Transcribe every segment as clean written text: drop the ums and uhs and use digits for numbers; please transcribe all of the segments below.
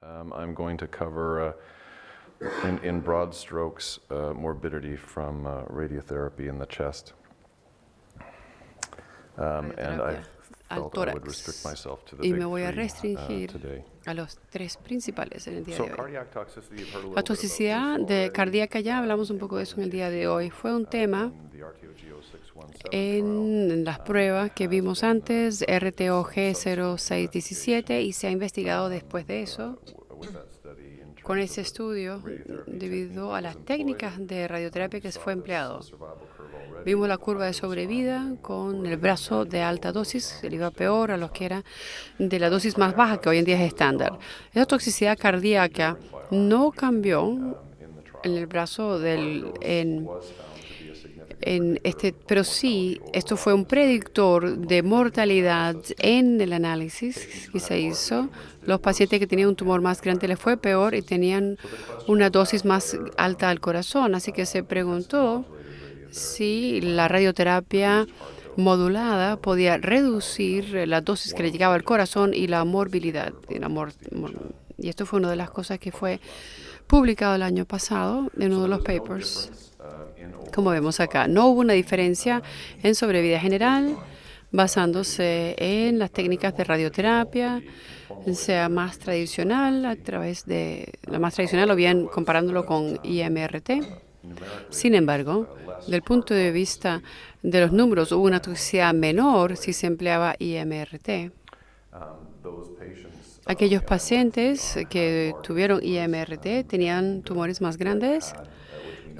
I'm going to cover, in broad strokes, morbidity from radiotherapy in the chest. And I al felt I would restrict tórax. myself to the Y big me voy a three restringir today. a los tres principales en el día So de hoy. cardiac toxicity, you've heard a La little bit about toxicidad this de already. cardíaca, ya hablamos un poco de eso en el día de hoy. Fue un tema In the RTOG-0617 en las pruebas que vimos antes, RTOG 0617, y se ha investigado después de eso with that study in con terms ese of estudio debido a las técnicas de radioterapia que se fue the empleado. survival curve already. Vimos la curva de sobrevida con el brazo de alta dosis, le iba peor a los que era de la dosis más baja, que hoy en día es estándar. Esa toxicidad cardíaca no cambió en el brazo pero sí, esto fue un predictor de mortalidad en el análisis que se hizo. Los pacientes que tenían un tumor más grande les fue peor y tenían una dosis más alta al corazón. Así que se preguntó si la radioterapia modulada podía reducir la dosis que le llegaba al corazón y la morbilidad. Y esto fue una de las cosas que fue publicado el año pasado en uno de los papers. Como vemos acá, no hubo una diferencia en sobrevida general basándose en las técnicas de radioterapia, sea más tradicional, a través de la más tradicional o bien comparándolo con IMRT. Sin embargo, del punto de vista de los números, hubo una toxicidad menor si se empleaba IMRT. Aquellos pacientes que tuvieron IMRT tenían tumores más grandes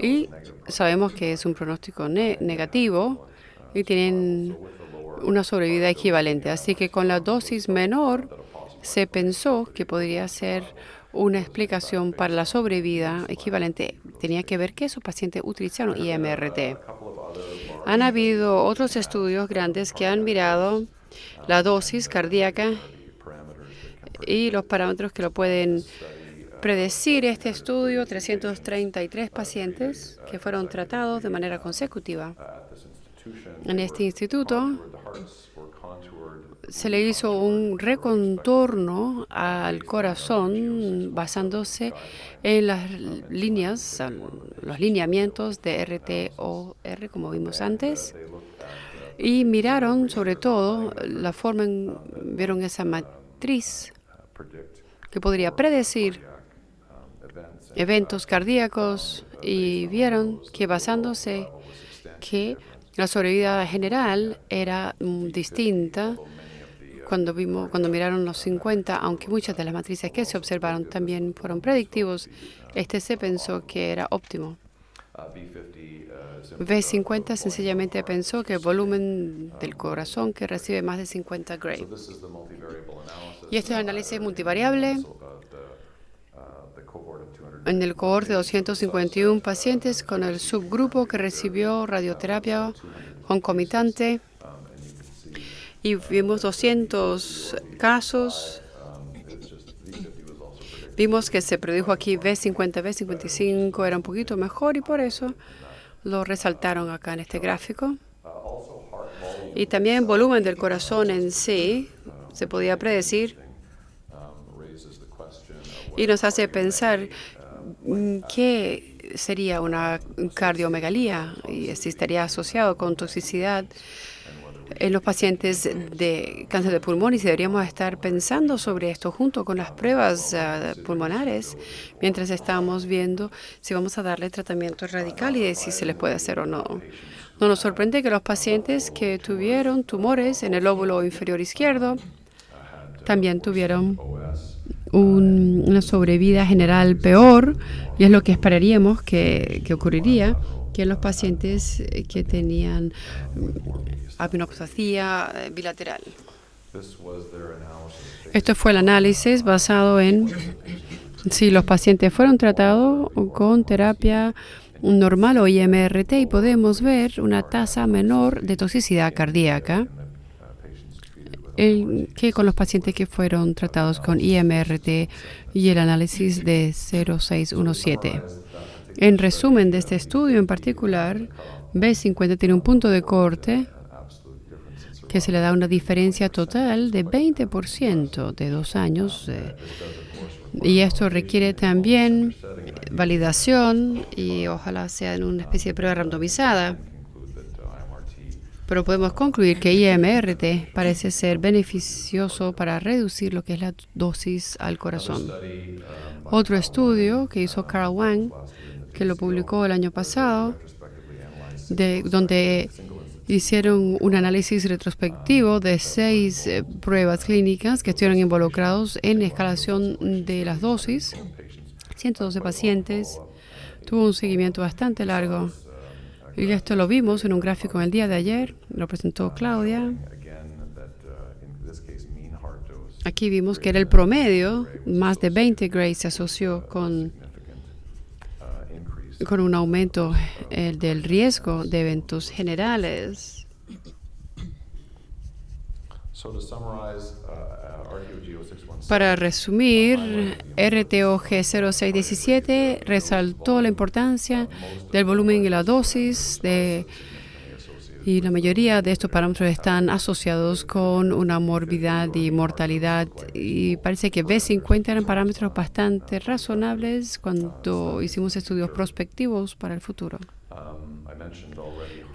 y sabemos que es un pronóstico negativo y tienen una sobrevida equivalente. Así que con la dosis menor se pensó que podría ser una explicación para la sobrevida equivalente. Tenía que ver que esos pacientes utilizaron IMRT. Han habido otros estudios grandes que han mirado la dosis cardíaca y los parámetros que lo pueden predecir. Este estudio, 333 pacientes que fueron tratados de manera consecutiva. En este instituto se le hizo un recontorno al corazón basándose en las líneas, los lineamientos de RTOR, como vimos antes, y miraron sobre todo la forma vieron esa matriz que podría predecir eventos cardíacos y vieron que basándose que la sobrevida general era distinta cuando miraron los 50, aunque muchas de las matrices que se observaron también fueron predictivos, se pensó que era óptimo. V50 sencillamente pensó que el volumen del corazón que recibe más de 50 Gray. Y este es el análisis multivariable en el cohorte de 251 pacientes con el subgrupo que recibió radioterapia concomitante. Y vimos 200 casos. Vimos que se predijo aquí V50, V55 era un poquito mejor y por eso lo resaltaron acá en este gráfico. Y también volumen del corazón en sí se podía predecir y nos hace pensar qué sería una cardiomegalía y si estaría asociado con toxicidad en los pacientes de cáncer de pulmón y si deberíamos estar pensando sobre esto junto con las pruebas pulmonares mientras estamos viendo si vamos a darle tratamiento radical y de si se les puede hacer o no. No nos sorprende que los pacientes que tuvieron tumores en el lóbulo inferior izquierdo también tuvieron una sobrevida general peor y es lo que esperaríamos que ocurriría que en los pacientes que tenían aminopatía bilateral. Esto fue el análisis basado en si los pacientes fueron tratados con terapia normal o IMRT y podemos ver una tasa menor de toxicidad cardíaca que con los pacientes que fueron tratados con IMRT y el análisis de 0617. En resumen de este estudio en particular, B50 tiene un punto de corte que se le da una diferencia total de 20% de 2 años Y esto requiere también validación y ojalá sea en una especie de prueba randomizada. Pero podemos concluir que IMRT parece ser beneficioso para reducir lo que es la dosis al corazón. Otro estudio que hizo Carl Wang, que lo publicó el año pasado, donde hicieron un análisis retrospectivo de 6 pruebas clínicas que estuvieron involucrados en escalación de las dosis. 112 pacientes. Tuvo un seguimiento bastante largo. Y esto lo vimos en un gráfico en el día de ayer. Lo presentó Claudia. Aquí vimos que era el promedio. Más de 20 Gray se asoció con un aumento del riesgo de eventos generales. Para resumir, RTOG 0617 resaltó la importancia del volumen y la dosis y la mayoría de estos parámetros están asociados con una morbidad y mortalidad. Y parece que B50 eran parámetros bastante razonables cuando hicimos estudios prospectivos para el futuro.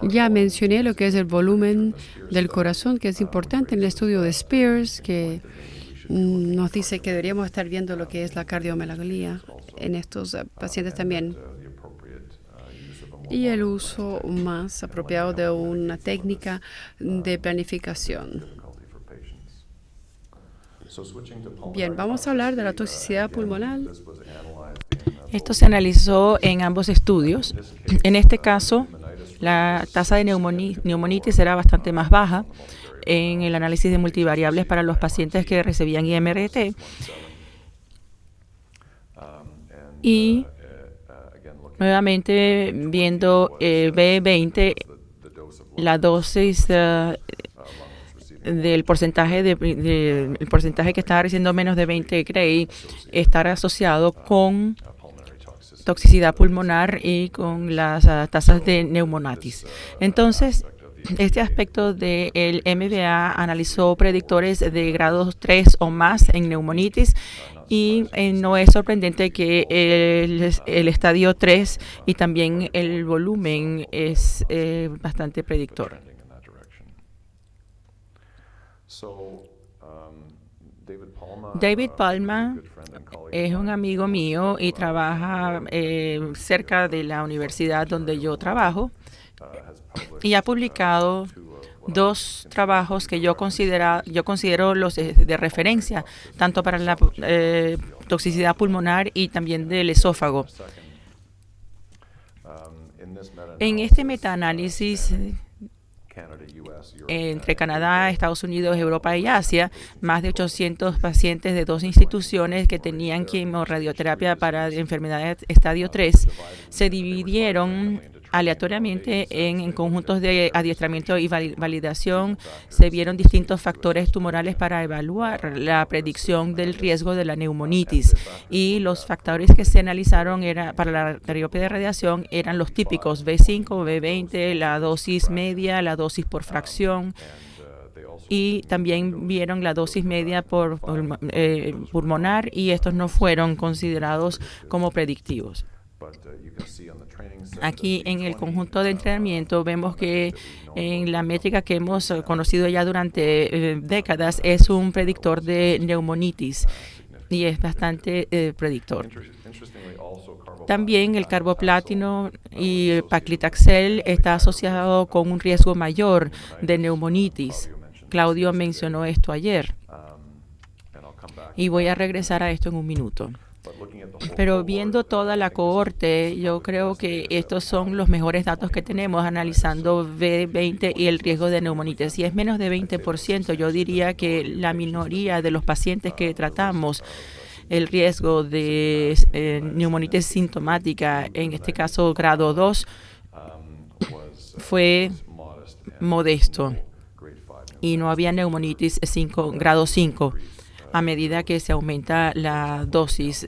Ya mencioné lo que es el volumen del corazón, que es importante en el estudio de Spears, que nos dice que deberíamos estar viendo lo que es la cardiomegalia en estos pacientes también. Y el uso más apropiado de una técnica de planificación. Bien, vamos a hablar de la toxicidad pulmonar. Esto se analizó en ambos estudios. En este caso, la tasa de neumonitis era bastante más baja en el análisis de multivariables para los pacientes que recibían IMRT. Y nuevamente, viendo B20, la dosis del porcentaje el porcentaje que estaba recibiendo menos de 20 Gray estar asociado con toxicidad pulmonar y con las tasas de neumonitis. Entonces, este aspecto del MBA analizó predictores de grado 3 o más en neumonitis y no es sorprendente que el estadio 3 y también el volumen es bastante predictor. David Palma es un amigo mío y trabaja cerca de la universidad donde yo trabajo y ha publicado 2 trabajos que yo considero los de referencia, tanto para la toxicidad pulmonar y también del esófago. En este metaanálisis entre Canadá, Estados Unidos, Europa y Asia, más de 800 pacientes de 2 instituciones que tenían quimioradioterapia para enfermedades estadio 3 se dividieron aleatoriamente en conjuntos de adiestramiento y validación. Se vieron distintos factores tumorales para evaluar la predicción del riesgo de la neumonitis. Y los factores que se analizaron para la terapia de radiación eran los típicos B5, B20, la dosis media, la dosis por fracción. Y también vieron la dosis media por pulmonar y estos no fueron considerados como predictivos. Aquí en el conjunto de entrenamiento vemos que en la métrica que hemos conocido ya durante décadas es un predictor de neumonitis y es bastante predictor. También el carboplatino y paclitaxel está asociado con un riesgo mayor de neumonitis. Claudio mencionó esto ayer y voy a regresar a esto en un minuto. Pero viendo toda la cohorte, yo creo que estos son los mejores datos que tenemos analizando B20 y el riesgo de neumonitis. Si es menos de 20%, yo diría que la minoría de los pacientes que tratamos el riesgo de neumonitis sintomática, en este caso grado 2, fue modesto y no había neumonitis grado 5 a medida que se aumenta la dosis.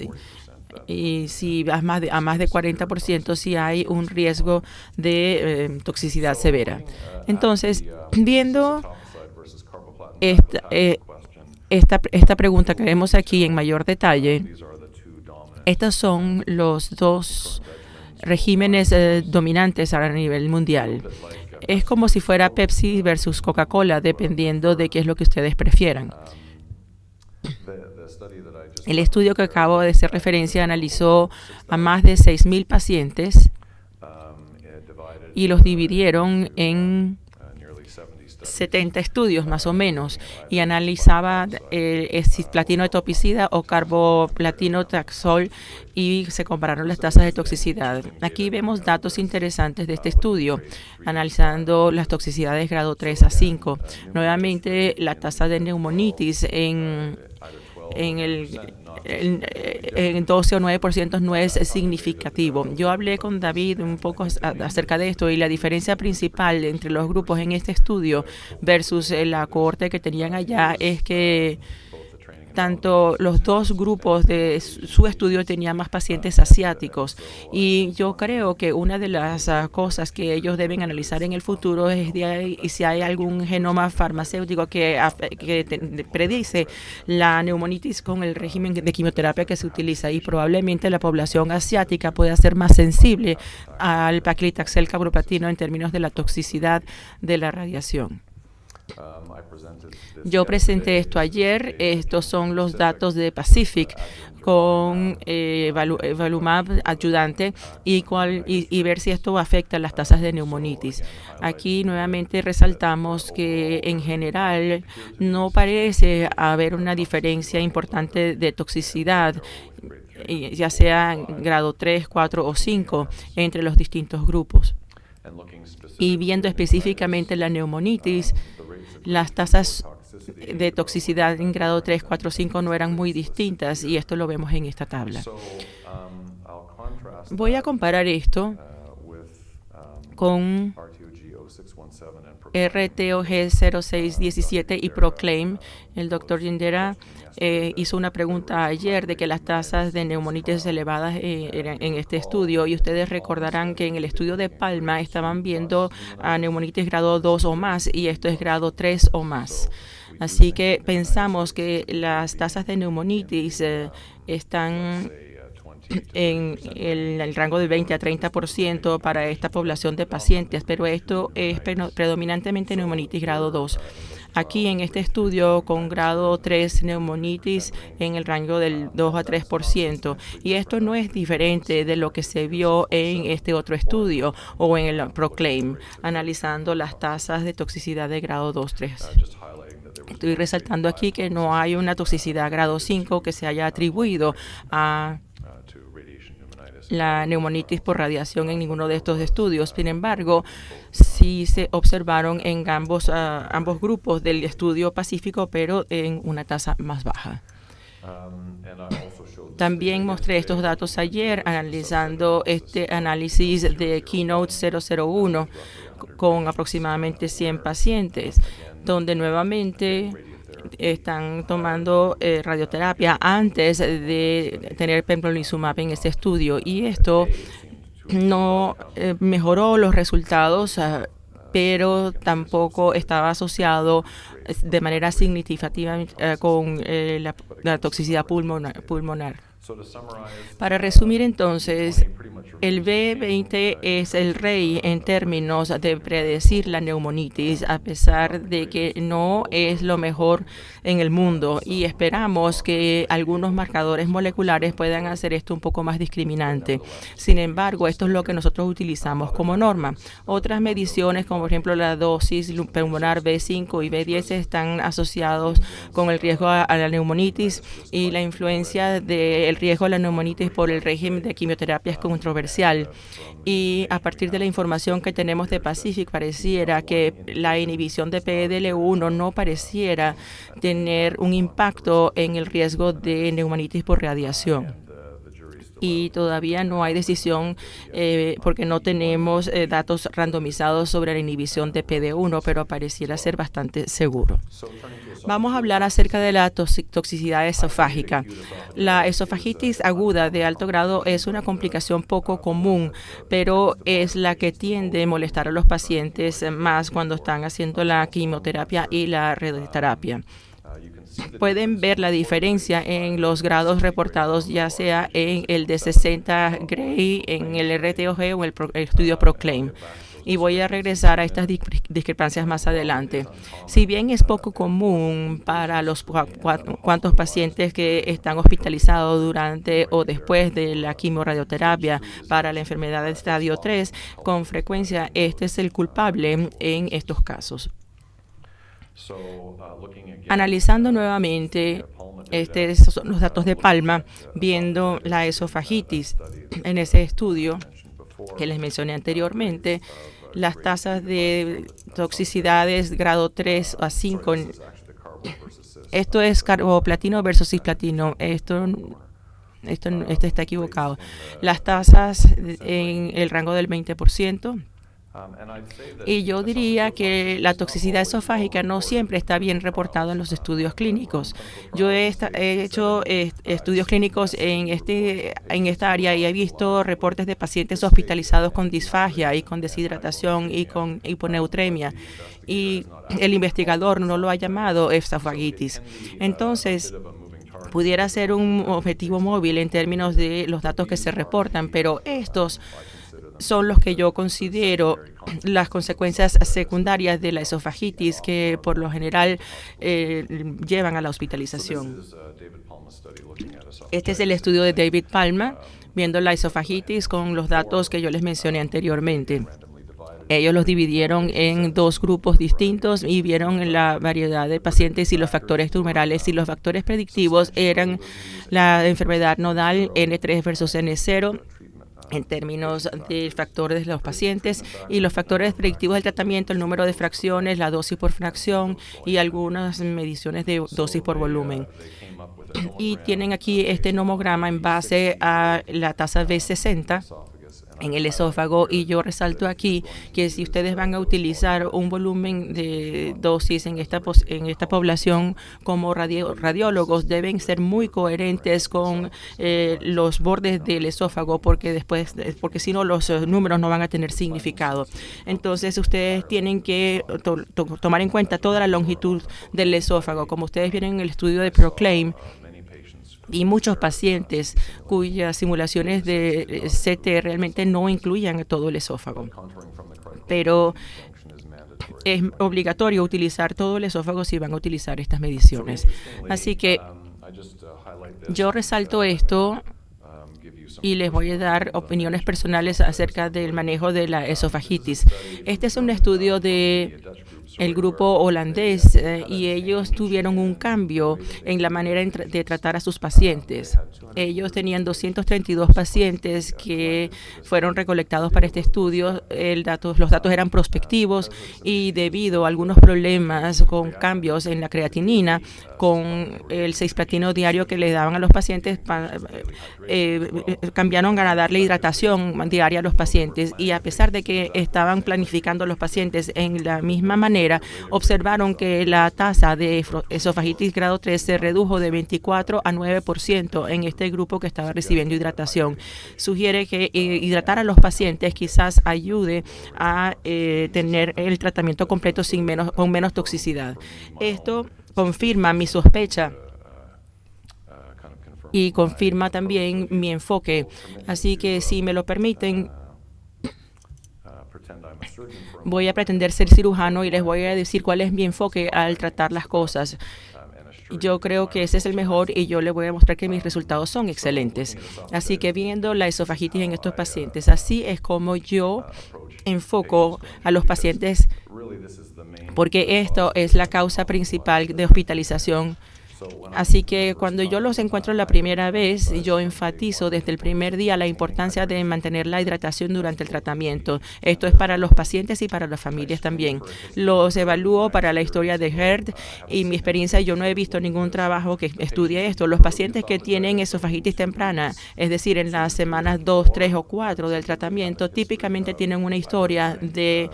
Y si a más de 40%, sí hay un riesgo de toxicidad severa. Entonces, viendo esta pregunta que vemos aquí en mayor detalle, Estos son los dos regímenes dominantes a nivel mundial. Es como si fuera Pepsi versus Coca-Cola, dependiendo de qué es lo que ustedes prefieran. El estudio que acabo de hacer referencia analizó a más de 6,000 pacientes y los dividieron en 70 estudios más o menos y analizaba cisplatino etopicida o carboplatino taxol y se compararon las tasas de toxicidad. Aquí vemos datos interesantes de este estudio, analizando las toxicidades grado 3 a 5. Nuevamente, la tasa de neumonitis en 12 o 9% no es significativo. Yo hablé con David un poco acerca de esto y la diferencia principal entre los grupos en este estudio versus la cohorte que tenían allá es que tanto los dos grupos de su estudio tenían más pacientes asiáticos y yo creo que una de las cosas que ellos deben analizar en el futuro es si hay algún genoma farmacéutico que predice la neumonitis con el régimen de quimioterapia que se utiliza y probablemente la población asiática pueda ser más sensible al paclitaxel carboplatino en términos de la toxicidad de la radiación. Yo presenté esto ayer. Estos son los datos de Pacific con Evolumab ayudante y ver si esto afecta las tasas de neumonitis. Aquí nuevamente resaltamos que en general no parece haber una diferencia importante de toxicidad, ya sea en grado 3, 4 o 5 entre los distintos grupos. Y viendo específicamente la neumonitis, las tasas de toxicidad en grado 3, 4, 5 no eran muy distintas y esto lo vemos en esta tabla. Voy a comparar esto con RTOG 0617 y Proclaim. El doctor Yindera hizo una pregunta ayer de que las tasas de neumonitis elevadas eran en este estudio y ustedes recordarán que en el estudio de Palma estaban viendo a neumonitis grado 2 o más y esto es grado 3 o más. Así que pensamos que las tasas de neumonitis están en el rango de 20 a 30% para esta población de pacientes, pero esto es predominantemente neumonitis grado 2. Aquí en este estudio con grado 3 neumonitis en el rango del 2 a 3%. Y esto no es diferente de lo que se vio en este otro estudio o en el Proclaim, analizando las tasas de toxicidad de grado 2-3. Estoy resaltando aquí que no hay una toxicidad grado 5 que se haya atribuido a la neumonitis por radiación en ninguno de estos estudios. Sin embargo, sí se observaron en ambos grupos del estudio Pacífico, pero en una tasa más baja. También mostré estos datos ayer analizando este análisis de Keynote 001 con aproximadamente 100 pacientes, donde nuevamente están tomando radioterapia antes de tener pembrolizumab en este estudio y esto no mejoró los resultados, pero tampoco estaba asociado de manera significativa con la toxicidad pulmonar. Para resumir entonces, el B20 es el rey en términos de predecir la neumonitis, a pesar de que no es lo mejor en el mundo y esperamos que algunos marcadores moleculares puedan hacer esto un poco más discriminante. Sin embargo, esto es lo que nosotros utilizamos como norma. Otras mediciones, como por ejemplo la dosis pulmonar B5 y B10, están asociados con el riesgo a la neumonitis y la influencia del riesgo a la neumonitis por el régimen de quimioterapia es controversial. Y a partir de la información que tenemos de Pacific, pareciera que la inhibición de PDL1 no pareciera tener un impacto en el riesgo de neumonitis por radiación. Y todavía no hay decisión porque no tenemos datos randomizados sobre la inhibición de PD1, pero pareciera ser bastante seguro. Vamos a hablar acerca de la toxicidad esofágica. La esofagitis aguda de alto grado es una complicación poco común, pero es la que tiende a molestar a los pacientes más cuando están haciendo la quimioterapia y la radioterapia. pueden ver la diferencia en los grados reportados, ya sea en el de 60 Gray, en el RTOG o el estudio Proclaim. Y voy a regresar a estas discrepancias más adelante. Si bien es poco común para los cuantos pacientes que están hospitalizados durante o después de la quimioradioterapia para la enfermedad de estadio 3, con frecuencia este es el culpable en estos casos. Analizando nuevamente, estos son los datos de Palma, viendo la esofagitis en ese estudio que les mencioné anteriormente, las tasas de toxicidades grado 3 a 5. Esto es carboplatino versus cisplatino. Esto está equivocado. Las tasas en el rango del 20%. Y yo diría que la toxicidad esofágica no siempre está bien reportada en los estudios clínicos. Yo he hecho estudios clínicos en esta área y he visto reportes de pacientes hospitalizados con disfagia y con deshidratación y con hiponatremia. Y el investigador no lo ha llamado esofagitis. Entonces, pudiera ser un objetivo móvil en términos de los datos que se reportan, pero estos son los que yo considero las consecuencias secundarias de la esofagitis que por lo general llevan a la hospitalización. Este es el estudio de David Palma, viendo la esofagitis con los datos que yo les mencioné anteriormente. Ellos los dividieron en dos grupos distintos y vieron la variedad de pacientes y los factores tumorales. Y los factores predictivos eran la enfermedad nodal N3 versus N0, en términos de factores de los pacientes, y los factores predictivos del tratamiento, el número de fracciones, la dosis por fracción y algunas mediciones de dosis por volumen. Y tienen aquí este nomograma en base a la tasa B60 en el esófago, y yo resalto aquí que si ustedes van a utilizar un volumen de dosis en esta población como radiólogos, deben ser muy coherentes con los bordes del esófago, porque si no los números no van a tener significado. Entonces ustedes tienen que tomar en cuenta toda la longitud del esófago. Como ustedes vieron en el estudio de Proclaim, y muchos pacientes cuyas simulaciones de CT realmente no incluían todo el esófago. Pero es obligatorio utilizar todo el esófago si van a utilizar estas mediciones. Así que yo resalto esto y les voy a dar opiniones personales acerca del manejo de la esofagitis. Este es un estudio de el grupo holandés y ellos tuvieron un cambio en la manera de tratar a sus pacientes. Ellos tenían 232 pacientes que fueron recolectados para este estudio. Los datos eran prospectivos y debido a algunos problemas con cambios en la creatinina, con el cisplatino diario que le daban a los pacientes, cambiaron a darle hidratación diaria a los pacientes, y a pesar de que estaban planificando a los pacientes en la misma manera, observaron que la tasa de esofagitis grado 3 se redujo de 24 a 9% en este grupo que estaba recibiendo hidratación. Sugiere que hidratar a los pacientes quizás ayude a tener el tratamiento completo con menos toxicidad. Esto confirma mi sospecha y confirma también mi enfoque. Así que, si me lo permiten, voy a pretender ser cirujano y les voy a decir cuál es mi enfoque al tratar las cosas. Yo creo que ese es el mejor y yo les voy a mostrar que mis resultados son excelentes. Así que, viendo la esofagitis en estos pacientes, así es como yo enfoco a los pacientes, porque esto es la causa principal de hospitalización. Así que cuando yo los encuentro la primera vez, yo enfatizo desde el primer día la importancia de mantener la hidratación durante el tratamiento. Esto es para los pacientes y para las familias también. Los evalúo para la historia de HERD y mi experiencia, yo no he visto ningún trabajo que estudie esto. Los pacientes que tienen esofagitis temprana, es decir, en las semanas 2, 3 o 4 del tratamiento, típicamente tienen una historia de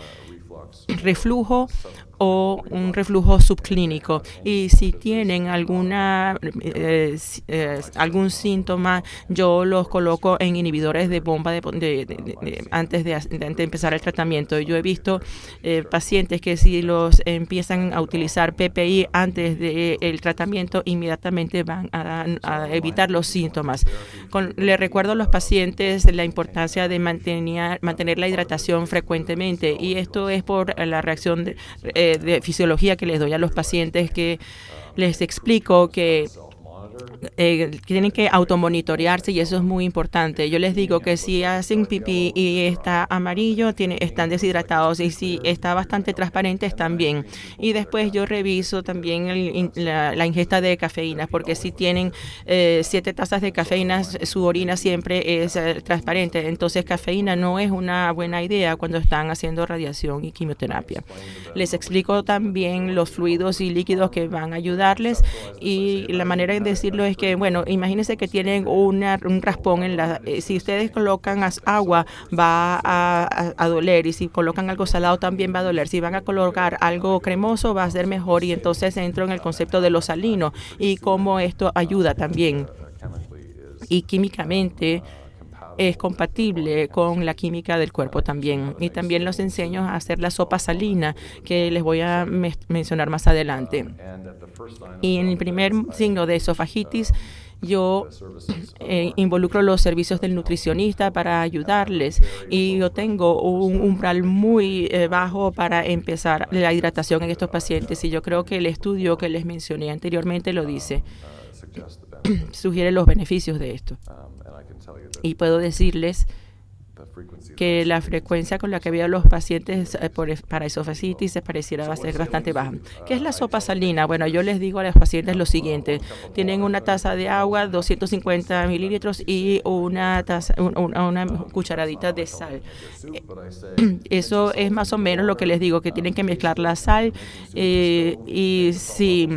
reflujo o un reflujo subclínico. Y si tienen algún síntoma, yo los coloco en inhibidores de bomba antes de empezar el tratamiento. Yo he visto pacientes que si los empiezan a utilizar PPI antes del tratamiento, inmediatamente van a evitar los síntomas. Le recuerdo a los pacientes la importancia de mantener la hidratación frecuentemente, y esto es por la reacción de fisiología que les doy a los pacientes, que les explico que tienen que automonitorearse, y eso es muy importante. Yo les digo que si hacen pipí y está amarillo, están deshidratados, y si está bastante transparente, están bien. Y después yo reviso también la ingesta de cafeína, porque si tienen 7 tazas de cafeína, su orina siempre es transparente. Entonces, cafeína no es una buena idea cuando están haciendo radiación y quimioterapia. Les explico también los fluidos y líquidos que van a ayudarles, y la manera de decirlo es que, bueno, imagínense que tienen un raspón si ustedes colocan agua, va a doler, y si colocan algo salado también va a doler. Si van a colocar algo cremoso, va a ser mejor, y entonces entro en el concepto de lo salino y cómo esto ayuda también. Y químicamente es compatible con la química del cuerpo también. Y también los enseño a hacer la sopa salina, que les voy a mencionar más adelante. Y en el primer signo de esofagitis, yo involucro los servicios del nutricionista para ayudarles, y yo tengo un umbral muy bajo para empezar la hidratación en estos pacientes, y yo creo que el estudio que les mencioné anteriormente lo dice. Sugiere los beneficios de esto. Y puedo decirles que la frecuencia con la que veo a los pacientes para esofagitis se pareciera va a ser bastante baja. ¿Qué es la sopa salina? Bueno, yo les digo a los pacientes lo siguiente: tienen una taza de agua, 250 mililitros, y una cucharadita de sal. Eso es más o menos lo que les digo, que tienen que mezclar la sal, y si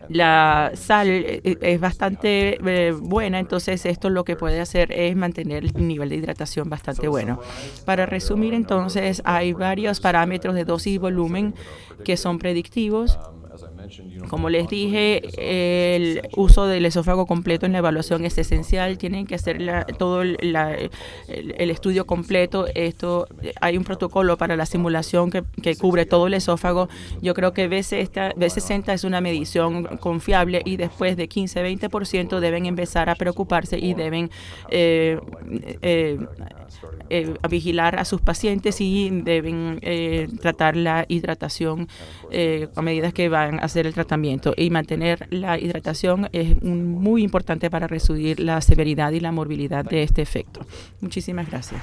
la sal es bastante buena, entonces esto lo que puede hacer es mantener el nivel de hidratación bastante bueno. Para resumir, entonces, hay varios parámetros de dosis y volumen que son predictivos. Como les dije, el uso del esófago completo en la evaluación es esencial. Tienen que hacer todo el estudio completo. Hay un protocolo para la simulación que cubre todo el esófago. Yo creo que B60 es una medición confiable, y después de 15-20% deben empezar a preocuparse y deben vigilar a sus pacientes, y deben tratar la hidratación a medida que van a hacer el tratamiento. Y mantener la hidratación es muy importante para reducir la severidad y la morbilidad de este efecto. Muchísimas gracias.